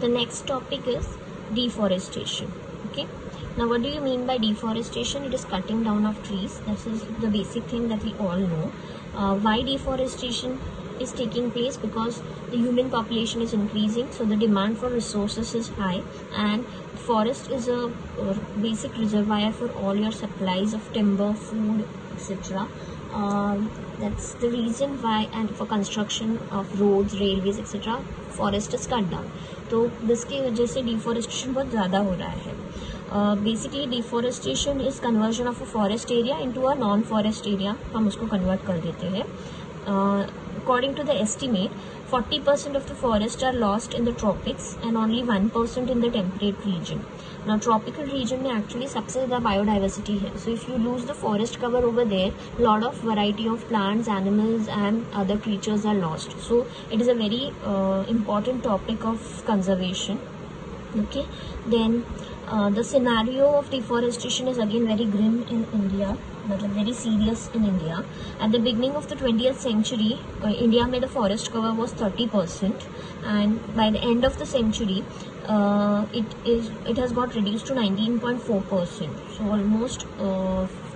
The next topic is deforestation. Okay, now what do you mean by deforestation? It is cutting down of trees. This is the basic thing that we all know. Why deforestation is taking place? Because the human population is increasing, so the demand for resources is high, and forest is a basic reservoir for all your supplies of timber, food, etc. That's the reason why, and for construction of roads, railways, etc. forest is cut down. तो जिसकी वजह से deforestation बहुत ज़्यादा हो रहा है. Basically deforestation is conversion of a forest area into a non forest area. हम उसको कन्वर्ट कर देते हैं. According to the estimate, 40% of the forests are lost in the tropics and only 1% in the temperate region. Now, tropical region में actually सबसे ज़्यादा biodiversity है. So, if you lose the forest cover over there, lot of variety of plants, animals, and other creatures are lost. So, it is a very important topic of conservation. Okay, then the scenario of deforestation is again very grim in India, मतलब very serious in India. At the beginning of the 20th century, India में the forest cover was 30%, and by the end of the century, it has got reduced to 19.4%. So almost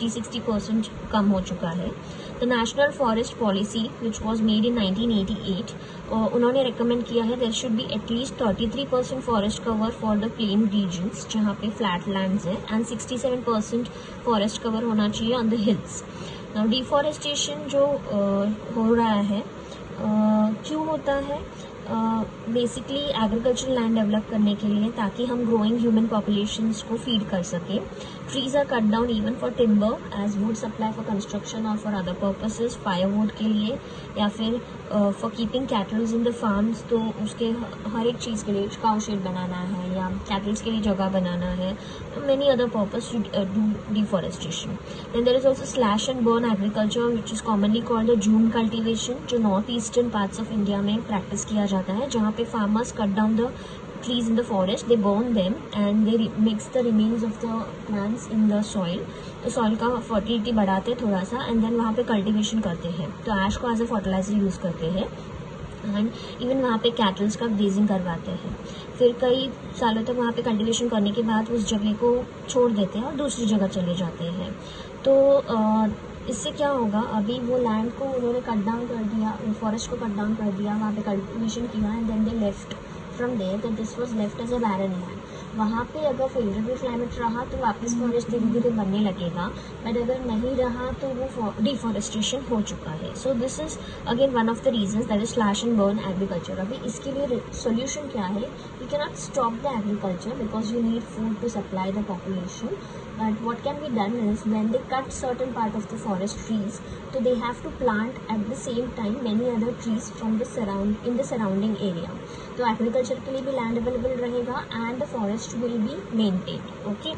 50-60% कम हो चुका है. The National Forest Policy, which was made in 1988, उन्होंने recommend किया है there should be at least 33% forest cover for the plain regions जहाँ पे flat lands है, and 67% forest cover होना चाहिए on the hills. Now deforestation जो हो रहा है क्यों होता है? बेसिकली एग्रीकल्चरल लैंड डेवलप करने के लिए, ताकि हम ग्रोइंग ह्यूमन पॉपुलेशंस को फीड कर सकें. Trees are cut down even for timber as wood supply for construction और फॉर अदर पर्पसेस, फायरवुड के लिए, या फिर for keeping cattles in the farms. तो उसके हर एक चीज़ के लिए काउ शेड बनाना है या कैटल्स के लिए जगह बनाना है, many other purpose to do deforestation. Then there is also slash and burn agriculture which is commonly called the jhum cultivation, जो north eastern parts of India में प्रैक्टिस किया जाता है, जहाँ पे farmers cut down the trees in the forest, they burn them and they mix the remains of the plants in the soil. तो soil का fertility बढ़ाते थोड़ा सा, एंड देन वहाँ पे कल्टिवेशन करते हैं. तो ऐश को एज अ फर्टिलाइजर यूज़ करते हैं, एंड इवन वहाँ पे कैटल्स का ग्रेजिंग करवाते हैं. फिर कई सालों तक वहाँ पे कल्टिवेशन करने के बाद उस जगह को छोड़ देते हैं और दूसरी जगह चले जाते हैं. तो इससे क्या होगा? अभी वो लैंड को उन्होंने कट डाउन कर दिया, फॉरेस्ट को कट डाउन कर दिया, वहाँ पे कल्टिवेशन किया, and then they left from there that this was left as a barren land. वहाँ पे अगर फेवरेबल क्लाइमेट रहा तो वापस फॉरेस्ट धीरे धीरे बनने लगेगा, बट अगर नहीं रहा तो वो डिफॉरेस्टेशन हो चुका है. So this is again one of the reasons that is slash and burn agriculture. अभी इसके लिए सोल्यूशन क्या है? You can not stop the agriculture because you need food to supply the population. But what can be done is when they cut certain part of the forest trees, so they have to plant at the same time many other trees from the surrounding area. तो agriculture के लिए भी land available रहेगा and the forest will be maintained. Okay.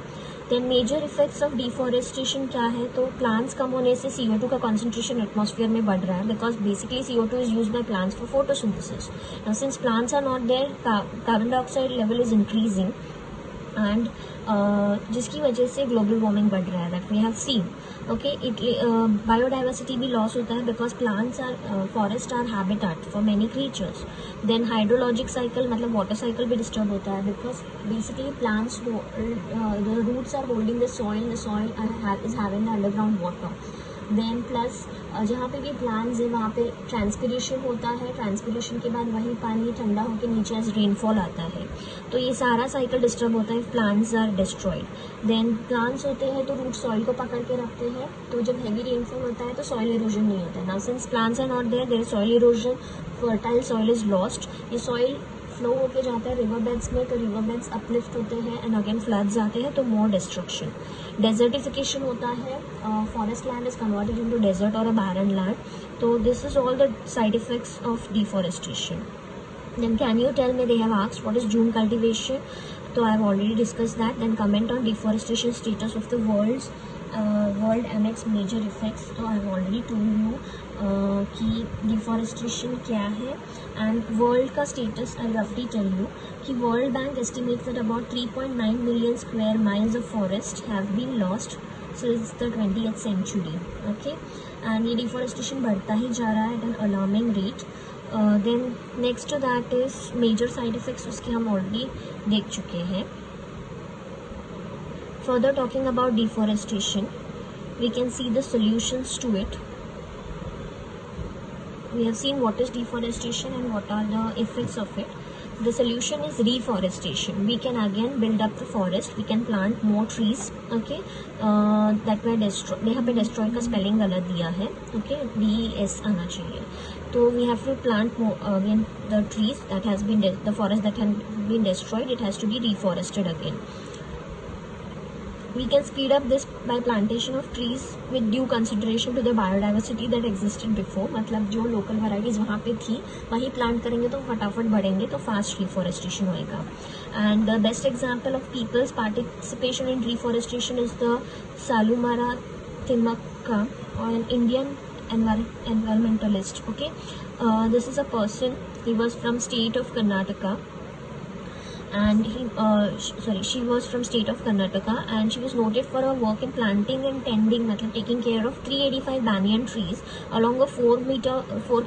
Then major effects of deforestation क्या है? तो plants कम होने से CO2 का concentration atmosphere में बढ़ रहा है, because basically CO2 is used by plants for photosynthesis. Now since plants are not there, carbon dioxide level is increasing, and जिसकी वजह से ग्लोबल वार्मिंग बढ़ रहा है, that we have seen. Okay, it biodiversity भी लॉस होता है because plants are forest are habitat for many creatures. Then hydrologic cycle मतलब वाटर साइकिल भी डिस्टर्ब होता है, because basically plants the roots are holding the soil is having underground water. Then plus जहाँ पे भी plants है वहाँ पे ट्रांसपिरेशन होता है, ट्रांसपिरेशन के बाद वही पानी ठंडा होकर नीचे एज रेनफॉल आता है. तो ये सारा साइकिल डिस्टर्ब होता है if plants are destroyed. Then plants होते हैं तो रूट सॉइल को पकड़ के रखते हैं, तो जब हैवी रेनफॉल होता है तो सॉइल इरोजन नहीं होता है. Now since plants are not there, there is soil erosion, fertile soil is lost. ये सॉइल फ्लो होके जाता है रिवर बेड्स में, तो रिवर बेड्स अपलिफ्ट होते हैं एंड अगेन फ्लड्स आते हैं, तो मोर डिस्ट्रक्शन. डेजर्टिफिकेशन होता है, forest land is converted into desert और अ बैरन लैंड. तो this is all the side effects of deforestation. Then can you tell me, they have asked, what is June cultivation? So I have already discussed that. Then comment on deforestation status of the world and its major effects. So I have already told you कि deforestation क्या है, and world का status I roughly tell you कि World Bank estimates that about 3.9 million square miles of forest have been lost since the 20th century. Okay, and ये deforestation बढ़ता ही जा रहा है at an alarming rate. Then next to that is major side effects, उसके हम already देख चुके हैं. Further talking about deforestation, we can see the solutions to it. We have seen what is deforestation and what are the effects of it. The solution is reforestation. We can again build up the forest. We can plant more trees. Okay, that were destroyed. यहाँ पे destroy का spelling गलत दिया है. Okay, DES आना चाहिए. So we have to plant more again the trees that has been the forest that has been destroyed. It has to be reforested again. We can speed up this by plantation of trees with due consideration to the biodiversity that existed before. मतलब जो local varieties वहाँ पे थी वही plant करेंगे तो फटाफट बढ़ेंगे, तो fast reforestation होएगा. And the best example of people's participation in reforestation is the Salumara Thimmakka, an Indian environmentalist. Okay, this is a person. He was from state of Karnataka. And she was from state of Karnataka, and she was noted for her work in planting and tending, मतलब taking care of 385 banyan trees along a 4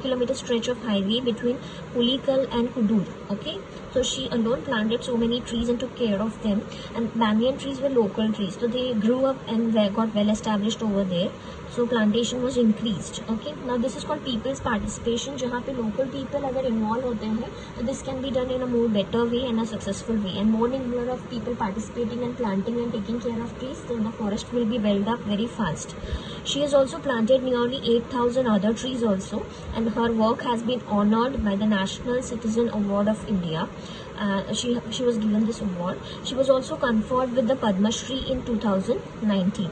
kilometer stretch of highway between Pulikal and Kudur. Okay, so she alone planted so many trees and took care of them, and banyan trees were local trees, so they grew up and got well established over there. So plantation was increased. Okay, now this is called people's participation, जहाँ पे local people अगर involve होते हैं, so this can be done in a more better way and a successful way. And more number of people participating and planting and taking care of trees, then the forest will be built up very fast. She has also planted nearly 8,000 other trees also, and her work has been honored by the National Citizen Award of India. She was given this award. She was also conferred with the Padma Shri in 2019.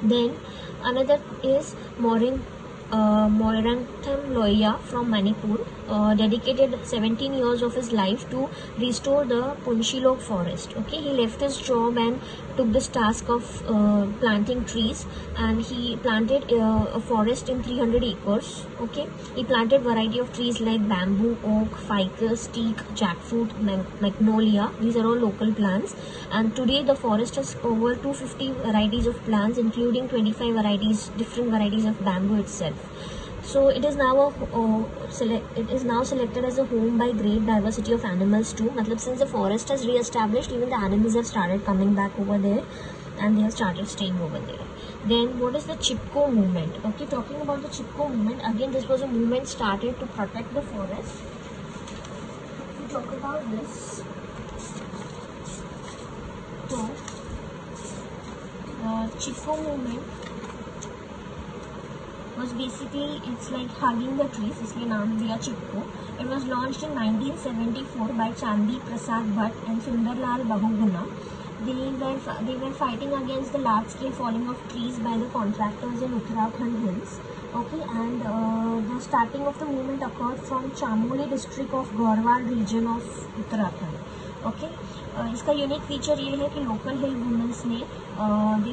Then another is Moirantham Loya from Manipur, dedicated 17 years of his life to restore the Punchilok forest. Okay, he left his job and took this task of planting trees, and he planted a forest in 300 acres. Okay, he planted variety of trees like bamboo, oak, ficus, teak, jackfruit, magnolia. These are all local plants, and today the forest has over 250 varieties of plants, including 25 varieties, different varieties of bamboo itself. So it is now selected as a home by great diversity of animals too. मतलब since the forest has re-established, even the animals have started coming back over there, and they have started staying over there. Then what is the Chipko movement? Okay, talking about the Chipko movement, again this was a movement started to protect the forest. If we talk about this, so the Chipko movement was basically, it's like hugging the trees, इसलिए नाम दिया चिपको. It was launched in 1974 by Chandi Prasad Bhatt and Sundarlal Bahuguna. They were fighting against the large-scale falling of trees by the contractors in Uttarakhand hills. Okay, and the starting of the movement occurred from Chamoli district of Garhwal region of Uttarakhand. Okay, इसका unique feature ये है कि local हिल women's ने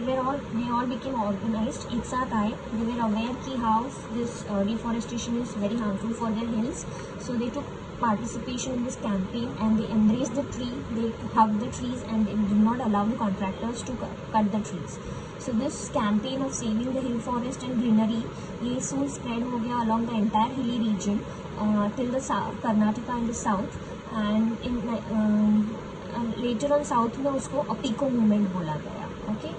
they all became organized, एक साथ आए. They were aware कि how this deforestation is very harmful for their hills, so they took participation in this campaign and they embraced the tree, they hugged the trees, and they did not allow the contractors to cut the trees. So this campaign of saving the hill forest and greenery, ये soon spread हो गया along the entire hilly region till the Karnataka in the south, and later on south में उसको अपीको movement बोला गया. Okay,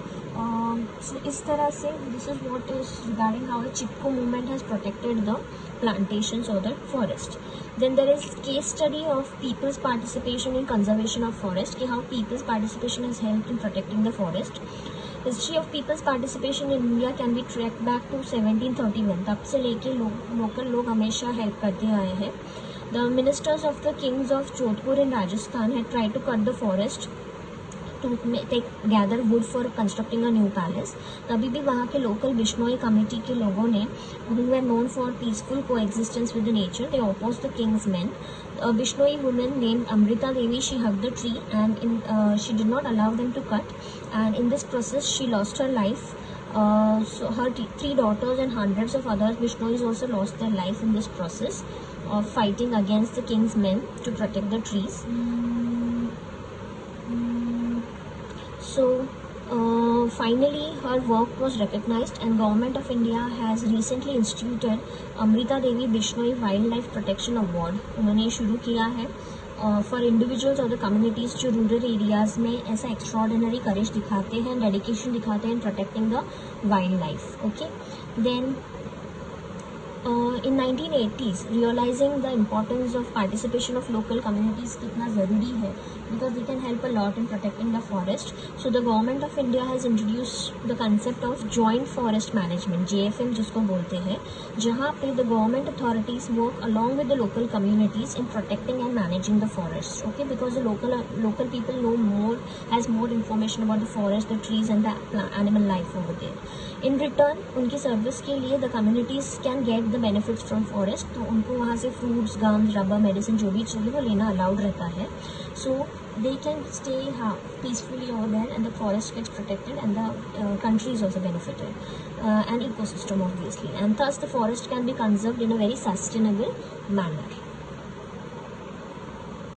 सो इस तरह से this is what is regarding how the Chipko movement has protected the plantations or the forest. Then there is case study of people's participation in conservation of forest, कि how people's participation has helped in protecting the forest. History of people's participation in India can be tracked back to 1731. तब से लेके local लोग हमेशा help करते आए हैं. The ministers of the kings of Jodhpur in Rajasthan had tried to cut the forest to gather wood for constructing a new palace. तभी भी वहाँ के local बिश्नोई committee के लोगों ने, who were known for peaceful coexistence with the nature, they opposed the king's men. A Bishnoi woman named Amrita Devi, she hugged the tree, and she did not allow them to cut, and in this process she lost her life. So her three daughters and hundreds of other Bishnois also lost their life in this process of fighting against the king's men to protect the trees. So Finally, her work was recognized, and Government of India has recently instituted Amrita Devi Bishnoi Wildlife Protection Award. उन्होंने शुरू किया है for individuals और the communities जो rural areas में ऐसा extraordinary courage दिखाते हैं, डेडिकेशन दिखाते हैं in protecting the wild life. Okay, then in 1980s, realizing the importance of participation of local communities कितना ज़रूरी है, because they can help a lot in protecting the forest. So the government of India has introduced the concept of joint forest management, JFM जिसको बोलते हैं, जहाँ पे the government authorities work along with the local communities in protecting and managing the forests. Okay, because the local people know more, has more information about the forest, the trees and the animal life over there. In return, उनकी service के लिए the communities can get the benefits from forest. तो उनको वहाँ से fruits, gums, rubber, medicine जो भी चाहिए वो लेना allowed रहता है. So they can stay peacefully over there, and the forest gets protected, and the country is also benefited, and ecosystem obviously, and thus the forest can be conserved in a very sustainable manner.